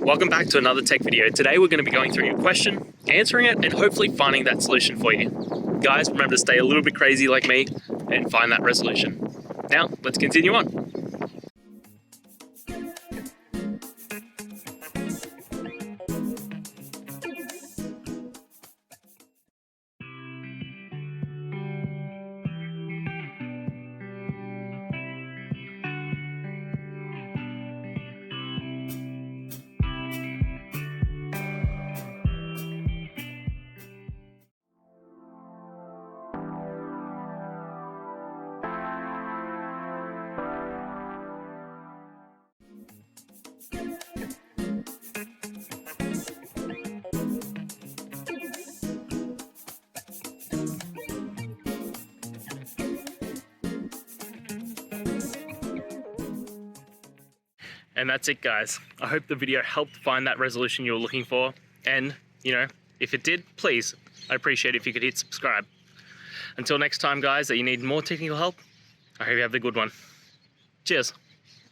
Welcome back to another tech video. Today we're going to be going through your question, answering it, and hopefully finding that solution for you. Guys, remember to stay a little bit crazy like me and find that resolution. Now, let's continue on. And that's it, guys. I hope the video helped find that resolution you were looking for. And, if it did, please, I'd appreciate it if you could hit subscribe. Until next time, guys, that you need more technical help, I hope you have the good one. Cheers.